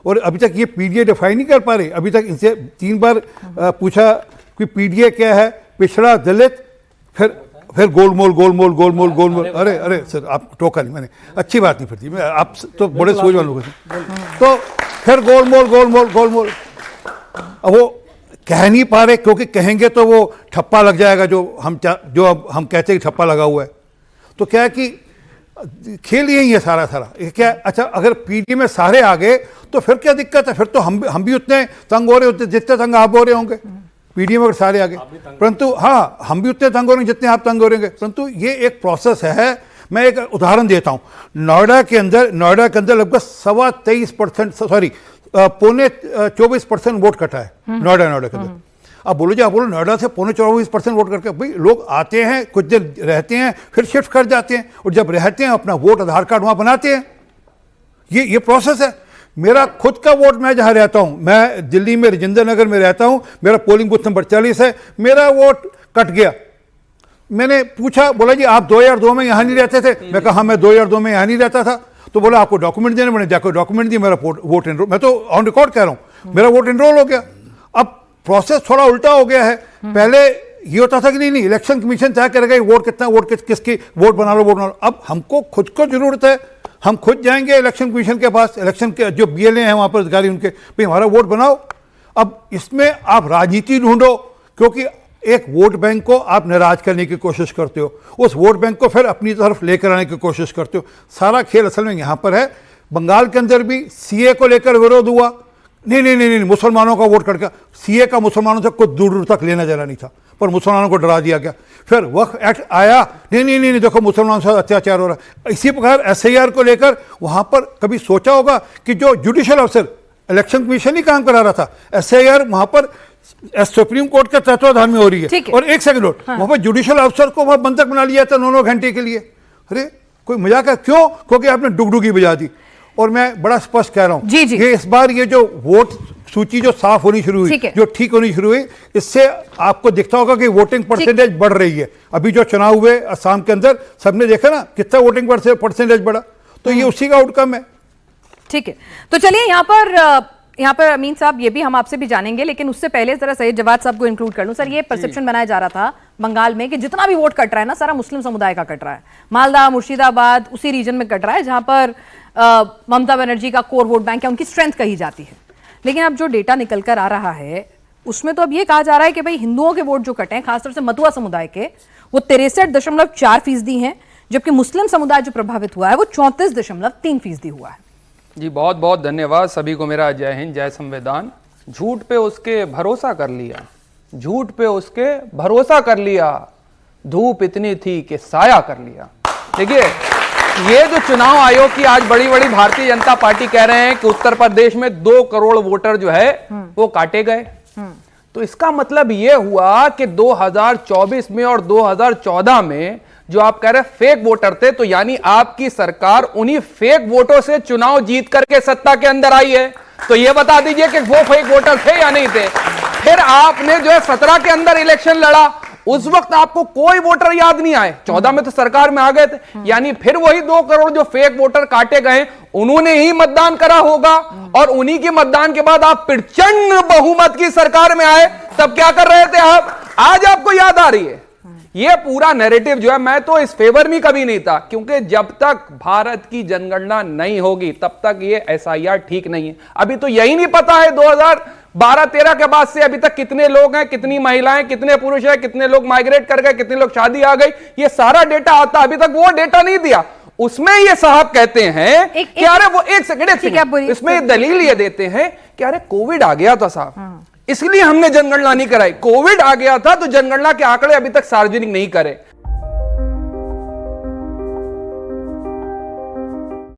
और अभी तक ये पीडीए डिफाइन नहीं कर पा रहे। अभी तक इनसे 3 बार पूछा कि पीडीए क्या है, पिछड़ा, दलित, फिर गोलमोल। अरे सर आप टोका नहीं, मैंने अच्छी बात नहीं फिरती, मैं आप तो बड़े सोच वालों को, तो फिर गोलमोल। अब वो कह नहीं पा रहे क्योंकि कहेंगे तो वो ठप्पा लग जाएगा, जो हम कहते हैं कि ठप्पा लगा हुआ है। तो क्या है कि खेल यही है सारा क्या, अच्छा अगर पीडी में सारे आ गए तो फिर क्या दिक्कत है, फिर तो हम भी उतने तंग हो रहे होते जितने तंग आप हो रहे होंगे पीडी में, अगर सारे आ गए। परंतु हाँ, हम भी उतने तंग हो रहे हैं जितने आप तंग हो रहे होंगे। परंतु ये एक प्रोसेस है। मैं एक उदाहरण देता हूँ। नोएडा के अंदर लगभग 23.25%, पौने 24% वोट कटा है नोएडा के अंदर। अब बोलो जी, आप बोलो नोएडा से पौने 24% वोट करके, भाई लोग आते हैं, कुछ दिन रहते हैं, फिर शिफ्ट कर जाते हैं, और जब रहते हैं अपना वोट आधार कार्ड वहां बनाते हैं। ये प्रोसेस है। मेरा खुद का वोट, मैं जहां रहता हूं, मैं दिल्ली में राजेंद्र नगर में रहता हूं, मेरा पोलिंग बूथ नंबर 40 है, मेरा वोट कट गया। मैंने पूछा, बोला जी आप 2002 में यहां नहीं रहते थे? मैं कहा मैं 2002 में यहां नहीं रहता था। तो बोला आपको डॉक्यूमेंट देने, मैंने जाकर डॉक्यूमेंट दिए, मेरा वोट एनरोल, मैं तो ऑन रिकॉर्ड कह रहा हूं, मेरा वोट एनरोल हो गया। अब प्रोसेस थोड़ा उल्टा हो गया है। पहले ये होता था कि नहीं इलेक्शन कमीशन तय करेगा वोट कितना, वोट किसकी, वोट बना लो। अब हमको खुद को जरूरत है, हम खुद जाएंगे इलेक्शन कमीशन के पास, इलेक्शन के जो बीएलए हैं वहां पर अधिकारी, उनके भाई हमारा वोट बनाओ। अब इसमें आप राजनीति ढूंढो, क्योंकि एक वोट बैंक को आप नाराज करने की कोशिश करते हो, उस वोट बैंक को फिर अपनी तरफ लेकर आने की कोशिश करते हो। सारा खेल असल में यहां पर है। बंगाल के अंदर भी सीए को लेकर विरोध हुआ, नहीं, मुसलमानों का वोट कट गया। सीए का मुसलमानों से कुछ दूर तक लेना देना नहीं था, पर मुसलमानों को डरा दिया गया। फिर वक्फ एक्ट आया, नहीं, देखो मुसलमानों से अत्याचार हो रहा है। इसी प्रकार एसआईआर को लेकर वहां पर कभी सोचा होगा कि जो जुडिशियल अफसर, इलेक्शन कमीशन ही काम करा रहा था, एसआईआर वहां पर सुप्रीम कोर्ट के तत्वाधान में हो रही है। और एक सेकंड, वहां पर जुडिशियल अफसर को वहां बंधक बना लिया था 9 घंटे के लिए। अरे कोई मजाक है? क्यों? क्योंकि आपने डुगडुगी बजा दी। और मैं बड़ा स्पष्ट कह रहा हूं, ये इस बार ये जो वोट सूची जो साफ होनी शुरू हुई, जो ठीक होनी शुरू हुई, इससे आपको दिखता होगा कि वोटिंग परसेंटेज बढ़ रही है। अभी जो चुनाव हुए असम के अंदर, सबने देखा ना कितना वोटिंग परसेंटेज बढ़ा, तो ये उसी का आउटकम है। ठीक है, तो चलिए यहाँ पर अमीन साहब, ये भी हम आपसे भी जानेंगे, लेकिन उससे पहले जरा सैयद जवाद साहब को इंक्लूड कर लूं। सर, ये परसेप्शन बनाया जा रहा था बंगाल में कि जितना भी वोट कट रहा है ना, सारा मुस्लिम समुदाय का कट रहा है। मालदा, मुर्शिदाबाद, उसी रीजन में कट रहा है जहां पर ममता बनर्जी का कोर वोट बैंक है, उनकी स्ट्रेंथ कही जाती है। लेकिन अब जो डेटा निकल कर आ रहा है उसमें तो अब ये कहा जा रहा है कि भाई हिंदुओं के वोट जो कटे हैं, खासतौर से मथुआ समुदाय के, वो 63.4% हैं, जबकि मुस्लिम समुदाय जो प्रभावित हुआ है वो 34.3% हुआ है। जी बहुत बहुत धन्यवाद सभी को। मेरा जय हिंद, जय संविधान। झूठ पे उसके भरोसा कर लिया, झूठ पे उसके भरोसा कर लिया, धूप इतनी थी कि साया कर लिया। देखिए, ये जो चुनाव आयोग की आज बड़ी बड़ी भारतीय जनता पार्टी कह रहे हैं कि उत्तर प्रदेश में 2 करोड़ वोटर जो है वो काटे गए, तो इसका मतलब ये हुआ कि 2024 में और 2014 में जो आप कह रहे हैं फेक वोटर थे, तो यानी आपकी सरकार उन्हीं फेक वोटों से चुनाव जीत करके सत्ता के अंदर आई है। तो ये बता दीजिए कि वो फेक वोटर थे या नहीं थे। फिर आपने जो है 17 के अंदर इलेक्शन लड़ा, उस वक्त आपको कोई वोटर याद नहीं आए, 14 में तो सरकार में आ गए थे, यानी फिर वही 2 करोड़ जो फेक वोटर काटे गए उन्होंने ही मतदान करा होगा, और उन्हीं के मतदान के बाद आप प्रचंड बहुमत की सरकार में आए। तब क्या कर रहे थे आप? आज आपको याद आ रही है। ये पूरा नैरेटिव जो है, मैं तो इस फेवर में कभी नहीं था, क्योंकि जब तक भारत की जनगणना नहीं होगी तब तक ये एसआईआर ठीक नहीं है। अभी तो यही नहीं पता है 2012-13 के बाद से अभी तक कितने लोग हैं, कितनी महिलाएं, कितने पुरुष हैं, कितने लोग माइग्रेट कर गए, कितने लोग शादी आ गई, ये सारा डेटा आता। अभी तक वो डेटा नहीं दिया। उसमें ये साहब कहते हैं कि अरे वो एक सेकंड, इसमें दलील ये देते हैं कि अरे कोविड आ गया था साहब, इसलिए हमने जनगणना नहीं कराई। कोविड आ गया था तो जनगणना के आंकड़े अभी तक सार्वजनिक नहीं करे।